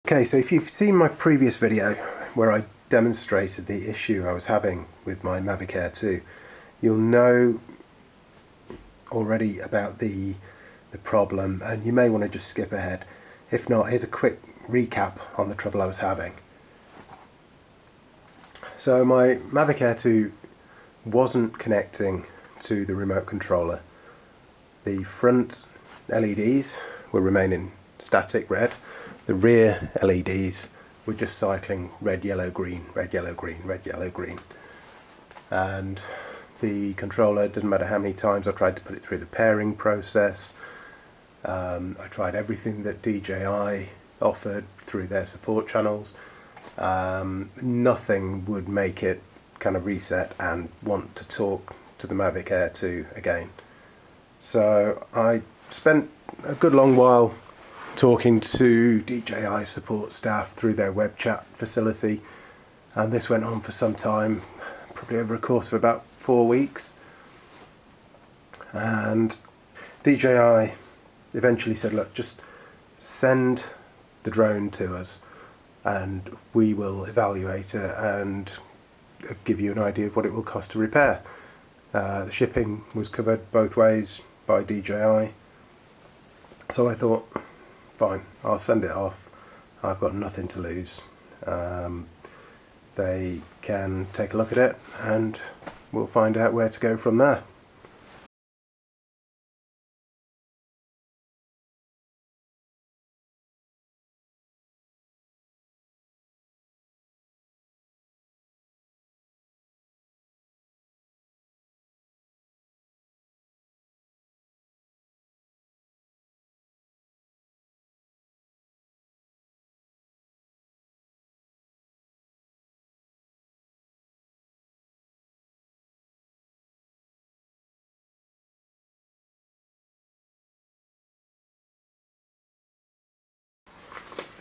Okay, so if you've seen my previous video where I demonstrated the issue I was having with my Mavic Air 2, you'll know already about the problem, and you may want to just skip ahead. If not, here's a quick recap on the trouble I was having. So my Mavic Air 2 wasn't connecting to the remote controller. The front LEDs were remaining static red. The rear LEDs were just cycling red, yellow, green, red, yellow, green, red, yellow, green. And the controller, doesn't matter how many times I tried to put it through the pairing process. I tried everything that DJI offered through their support channels. Nothing would make it kind of reset and want to talk to the Mavic Air 2 again. So I spent a good long while talking to DJI support staff through their web chat facility, and this went on for some time, probably over a course of about 4 weeks. And DJI eventually said, look, just send the drone to us and we will evaluate it and give you an idea of what it will cost to repair. The shipping was covered both ways by DJI, so I thought, fine, I'll send it off. I've got nothing to lose. They can take a look at it and we'll find out where to go from there.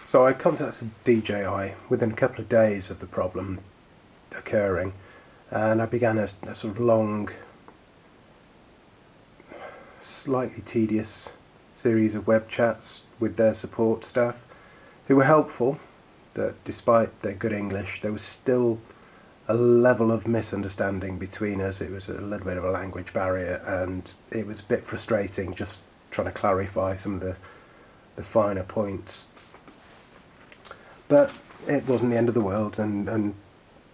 So I contacted DJI within a couple of days of the problem occurring, and I began a sort of long, slightly tedious series of web chats with their support staff, who were helpful. That despite their good English, there was still a level of misunderstanding between us. It was a little bit of a language barrier, and it was a bit frustrating just trying to clarify some of the finer points. But it wasn't the end of the world, and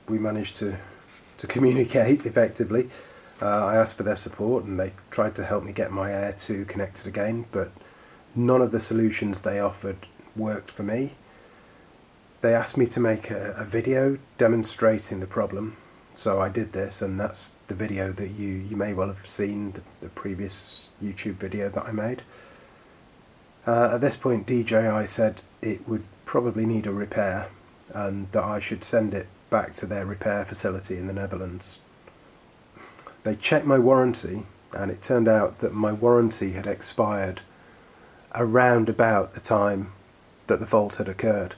we managed to communicate effectively. I asked for their support and they tried to help me get my Air 2 connected again, but none of the solutions they offered worked for me. They asked me to make a video demonstrating the problem, so I did this, and that's the video that you may well have seen, the previous YouTube video that I made. At this point, DJI said it would probably need a repair and that I should send it back to their repair facility in the Netherlands. They checked my warranty, and it turned out that my warranty had expired around about the time that the fault had occurred.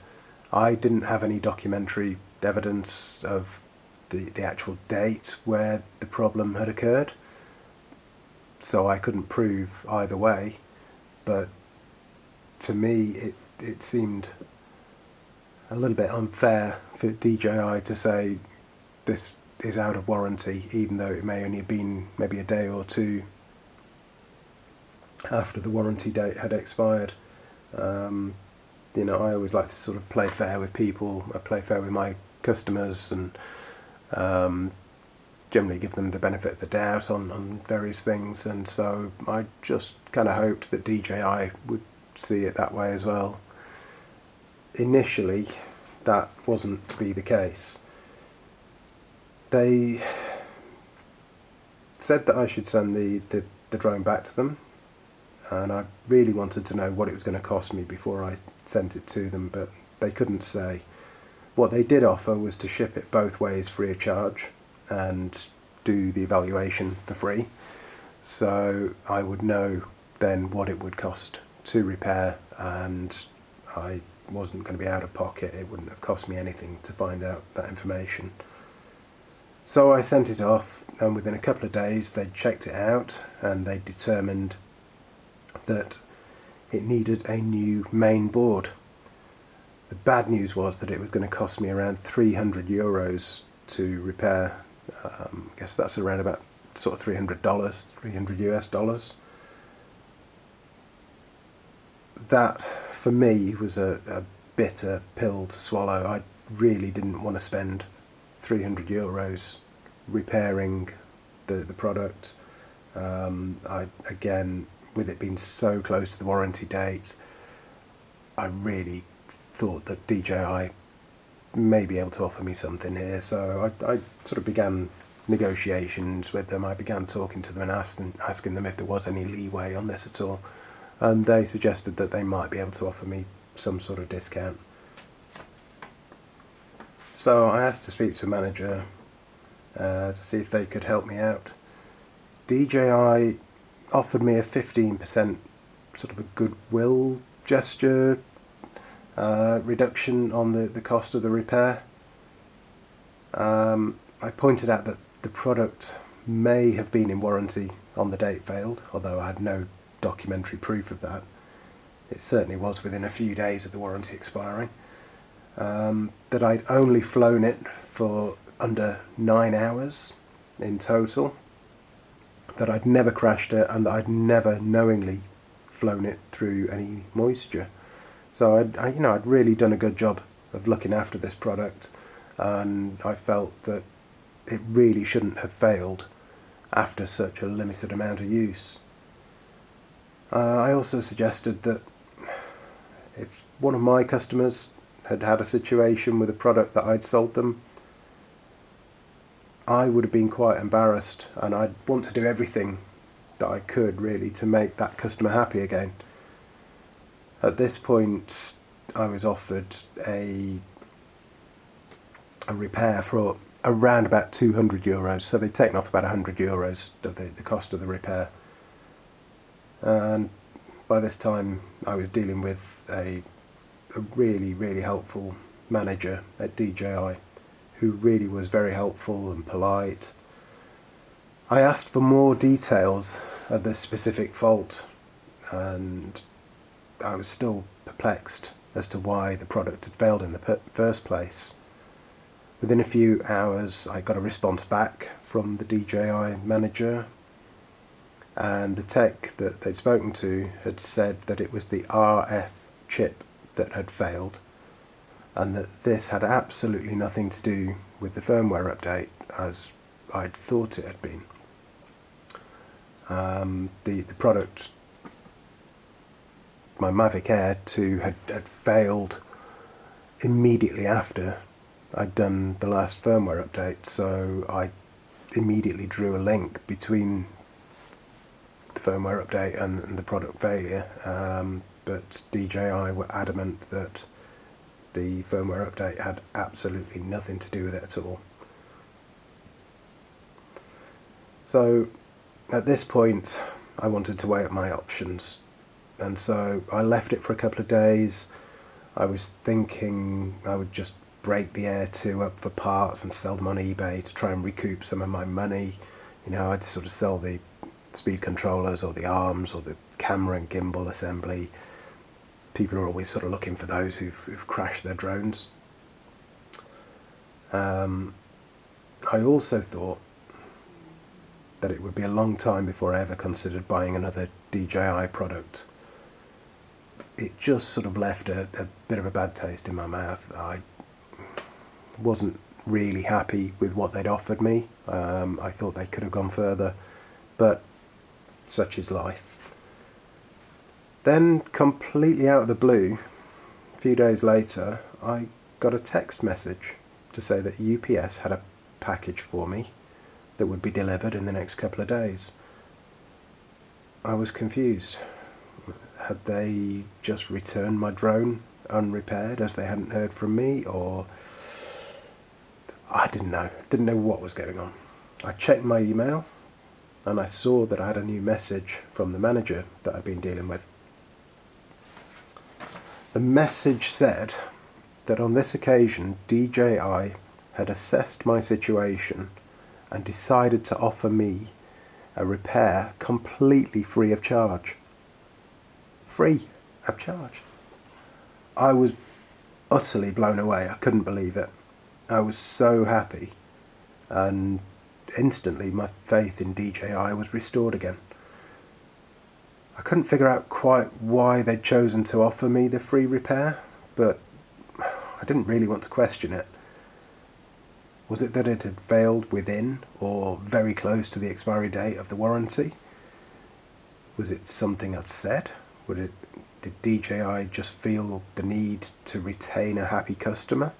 I didn't have any documentary evidence of the actual date where the problem had occurred, so I couldn't prove either way, but to me it seemed a little bit unfair for DJI to say this is out of warranty, even though it may only have been maybe a day or two after the warranty date had expired. You know, I always like to sort of play fair with people. I play fair with my customers, and generally give them the benefit of the doubt on various things, and so I just kind of hoped that DJI would see it that way as well. Initially, that wasn't to be the case. They said that I should send the drone back to them, and I really wanted to know what it was going to cost me before I sent it to them, but they couldn't say. What they did offer was to ship it both ways free of charge and do the evaluation for free, so I would know then what it would cost to repair, and I wasn't going to be out of pocket. It wouldn't have cost me anything to find out that information. So I sent it off, and within a couple of days they checked it out and they determined that it needed a new main board. The bad news was that it was going to cost me around €300 to repair. I guess that's around about sort of $300, 300 US dollars. That for me was a bitter pill to swallow. I really didn't want to spend €300 repairing the product. Again, with it being so close to the warranty date, I really thought that DJI may be able to offer me something here. So I sort of began negotiations with them. I began talking to them and asking them if there was any leeway on this at all. And they suggested that they might be able to offer me some sort of discount. So I asked to speak to a manager to see if they could help me out. DJI offered me a 15% sort of a goodwill gesture reduction on the cost of the repair. I pointed out that the product may have been in warranty on the date failed, although I had no documentary proof of that. It certainly was within a few days of the warranty expiring. That I'd only flown it for under 9 hours in total, that I'd never crashed it, and that I'd never knowingly flown it through any moisture. So I'd really done a good job of looking after this product, and I felt that it really shouldn't have failed after such a limited amount of use. I also suggested that if one of my customers had had a situation with a product that I'd sold them, I would have been quite embarrassed, and I'd want to do everything that I could really to make that customer happy again. At this point, I was offered a repair for around about €200, so they'd taken off about €100 of the cost of the repair. And by this time, I was dealing with a really, really helpful manager at DJI, who really was very helpful and polite. I asked for more details of the specific fault, and I was still perplexed as to why the product had failed in the first place. Within a few hours, I got a response back from the DJI manager, and the tech that they'd spoken to had said that it was the RF chip that had failed, and that this had absolutely nothing to do with the firmware update as I'd thought it had been. The product, my Mavic Air 2, had failed immediately after I'd done the last firmware update, so I immediately drew a link between the firmware update and the product failure, but DJI were adamant that the firmware update had absolutely nothing to do with it at all. So at this point, I wanted to weigh up my options, and so I left it for a couple of days. I was thinking I would just break the Air 2 up for parts and sell them on eBay to try and recoup some of my money. I'd sort of sell the speed controllers or the arms or the camera and gimbal assembly. People are always sort of looking for those who've crashed their drones. I also thought that it would be a long time before I ever considered buying another DJI product. It just sort of left a bit of a bad taste in my mouth. I wasn't really happy with what they'd offered me. I thought they could have gone further, but such is life. Then, completely out of the blue, a few days later, I got a text message to say that UPS had a package for me that would be delivered in the next couple of days. I was confused. Had they just returned my drone unrepaired as they hadn't heard from me, or I didn't know what was going on. I checked my email and I saw that I had a new message from the manager that I'd been dealing with. The message said that on this occasion DJI had assessed my situation and decided to offer me a repair completely free of charge. Free of charge. I was utterly blown away. I couldn't believe it. I was so happy, and instantly my faith in DJI was restored again. I couldn't figure out quite why they'd chosen to offer me the free repair, but I didn't really want to question it. Was it that it had failed within or very close to the expiry date of the warranty? Was it something I'd said? Did DJI just feel the need to retain a happy customer?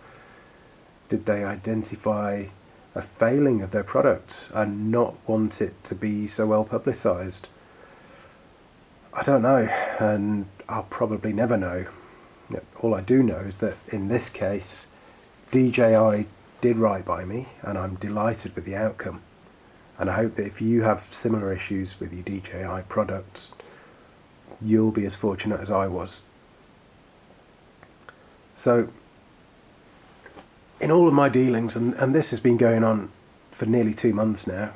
Did they identify a failing of their product and not want it to be so well publicised? I don't know, and I'll probably never know. All I do know is that in this case, DJI did right by me, and I'm delighted with the outcome. And I hope that if you have similar issues with your DJI products, you'll be as fortunate as I was. So, in all of my dealings, and this has been going on for nearly 2 months now,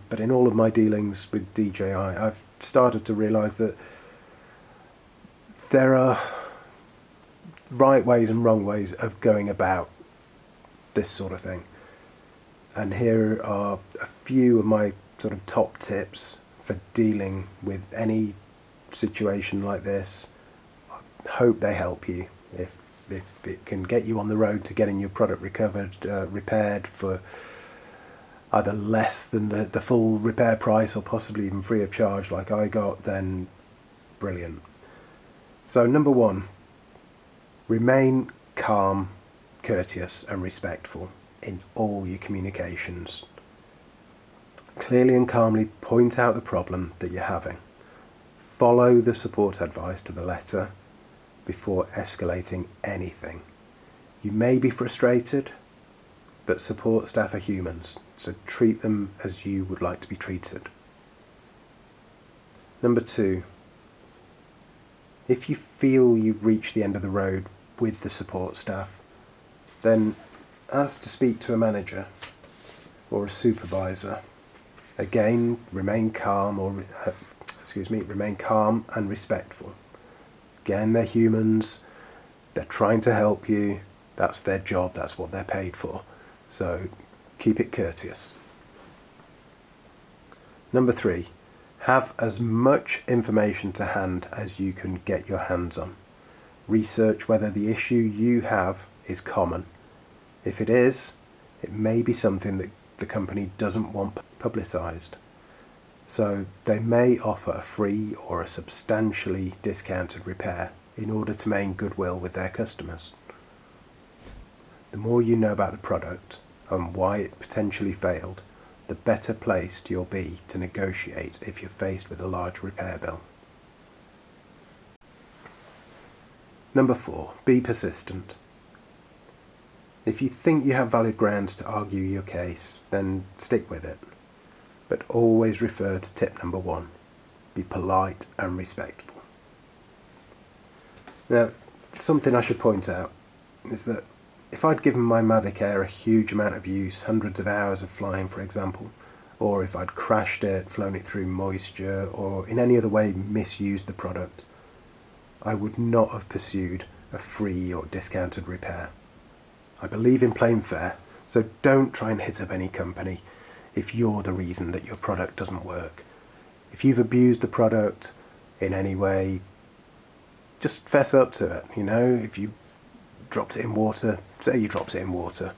but in all of my dealings with DJI, I've started to realise that there are right ways and wrong ways of going about this sort of thing. And here are a few of my sort of top tips for dealing with any situation like this. I hope they help you. If it can get you on the road to getting your product repaired for either less than the full repair price or possibly even free of charge like I got, then brilliant. So number 1, remain calm, courteous and respectful in all your communications. Clearly and calmly point out the problem that you're having. Follow the support advice to the letter before escalating anything. You may be frustrated, but support staff are humans, so treat them as you would like to be treated. Number 2, if you feel you've reached the end of the road with the support staff, then ask to speak to a manager or a supervisor. Again, remain calm and respectful. Again, they're humans, they're trying to help you, that's their job, that's what they're paid for. So keep it courteous. Number 3, have as much information to hand as you can get your hands on. Research whether the issue you have is common. If it is, it may be something that the company doesn't want publicised. So they may offer a free or a substantially discounted repair in order to maintain goodwill with their customers. The more you know about the product and why it potentially failed, the better placed you'll be to negotiate if you're faced with a large repair bill. Number 4, be persistent. If you think you have valid grounds to argue your case, then stick with it. But always refer to tip number 1. Be polite and respectful. Now, something I should point out is that if I'd given my Mavic Air a huge amount of use, hundreds of hours of flying for example, or if I'd crashed it, flown it through moisture, or in any other way misused the product, I would not have pursued a free or discounted repair. I believe in plain fare, so don't try and hit up any company if you're the reason that your product doesn't work. If you've abused the product in any way, just fess up to it. You know, if you dropped it in water, say you dropped it in water.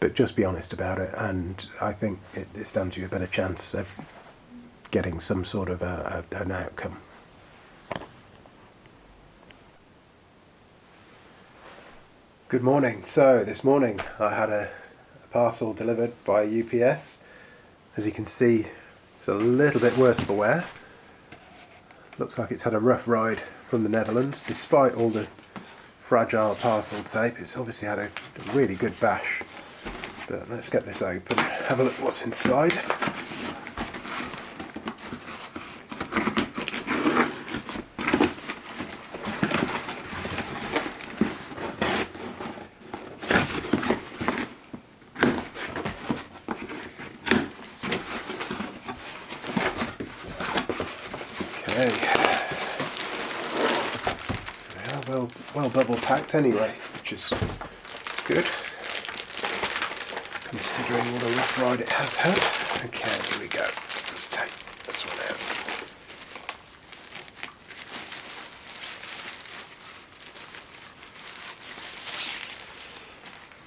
But just be honest about it, and I think it stands you a better chance of getting some sort of an outcome. Good morning. So this morning I had a parcel delivered by UPS. As you can see, it's a little bit worse for wear. Looks like it's had a rough ride from the Netherlands. Despite all the fragile parcel tape, it's obviously had a really good bash. But let's get this open, have a look what's inside. Okay. well bubble packed anyway, which is good, considering what a rough ride it has had. Okay, here we go. Let's take this one out.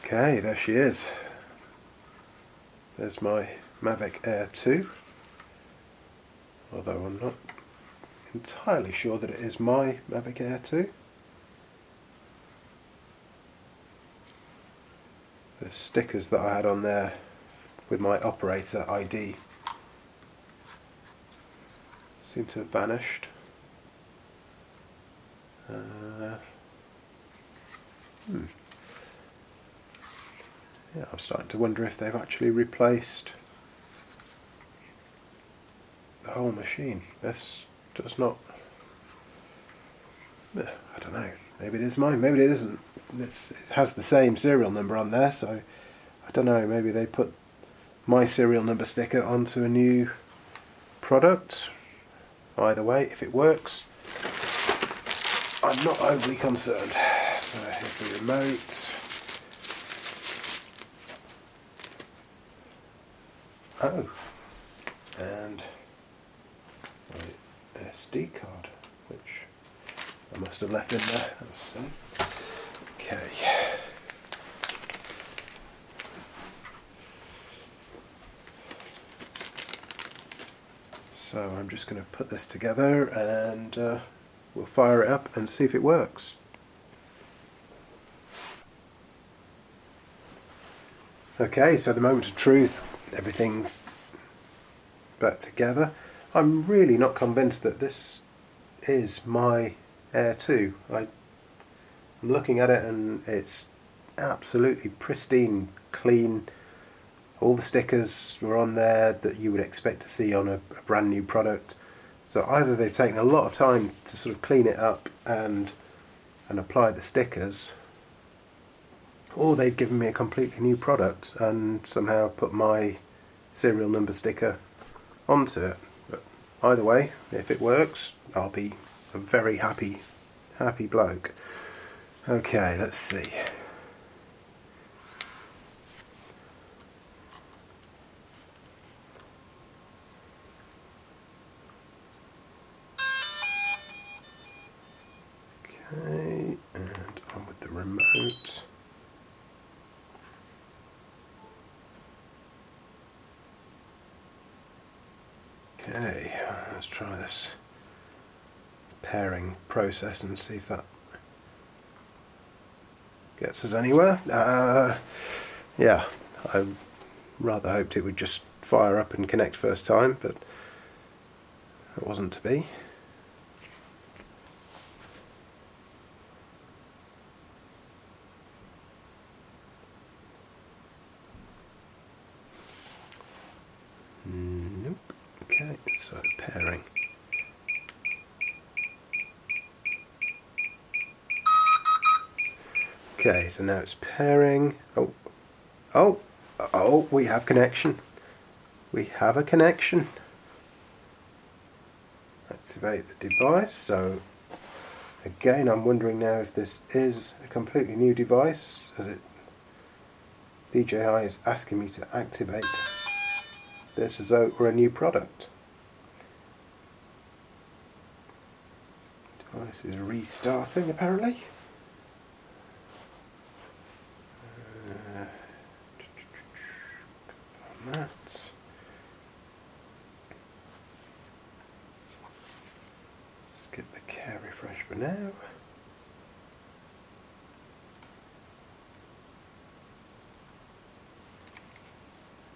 Okay, there she is. There's my Mavic Air 2, although I'm not entirely sure that it is my Mavic Air 2. The stickers that I had on there with my operator ID seem to have vanished. Yeah, I'm starting to wonder if they've actually replaced the whole machine. This does not... I don't know. Maybe it is mine, maybe it isn't. It has the same serial number on there, so I don't know. Maybe they put my serial number sticker onto a new product. Either way, if it works, I'm not overly concerned. So here's the remote. Oh, and my SD card, which I must have left in there. Let's see. Okay. So I'm just going to put this together and we'll fire it up and see if it works. Okay, so the moment of truth. Everything's back together. I'm really not convinced that this is my Air 2. I'm looking at it and it's absolutely pristine, clean. All the stickers were on there that you would expect to see on a brand new product. So either they've taken a lot of time to sort of clean it up and apply the stickers, or they've given me a completely new product and somehow put my serial number sticker onto it. But either way, if it works, I'll be a very happy bloke. Okay, let's see. Okay, and on with the remote. Okay, let's try this pairing process and see if that gets us anywhere. Yeah, I rather hoped it would just fire up and connect first time, but it wasn't to be. Nope. Okay, so pairing. Okay, so now it's pairing. Oh, we have connection. We have a connection. Activate the device. So again, I'm wondering now if this is a completely new device, as DJI is asking me to activate this as though it were a new product. Device is restarting apparently. Confirm that. Skip the care refresh for now.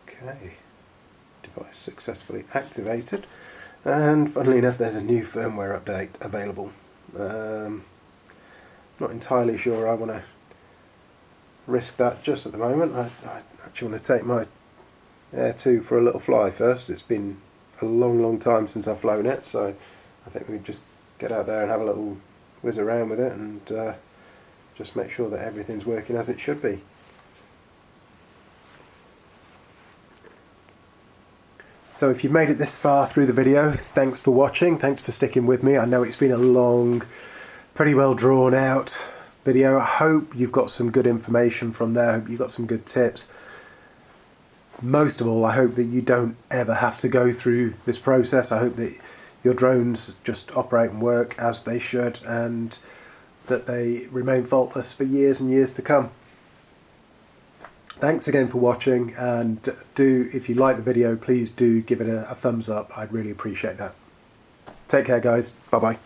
Okay. Device successfully activated, and funnily enough there's a new firmware update available. Not entirely sure I want to risk that just at the moment. I actually want to take my Air 2 for a little fly first. It's been a long time since I've flown it, so I think we just get out there and have a little whiz around with it and just make sure that everything's working as it should be. So if you've made it this far through the video, thanks for watching, thanks for sticking with me. I know it's been a long pretty well drawn out video. I hope you've got some good information from there. I hope you've got some good tips. Most of all, I hope that you don't ever have to go through this process. I hope that your drones just operate and work as they should, and that they remain faultless for years and years to come. Thanks again for watching, and if you like the video, please do give it a thumbs up. I'd really appreciate that. Take care, guys. Bye bye.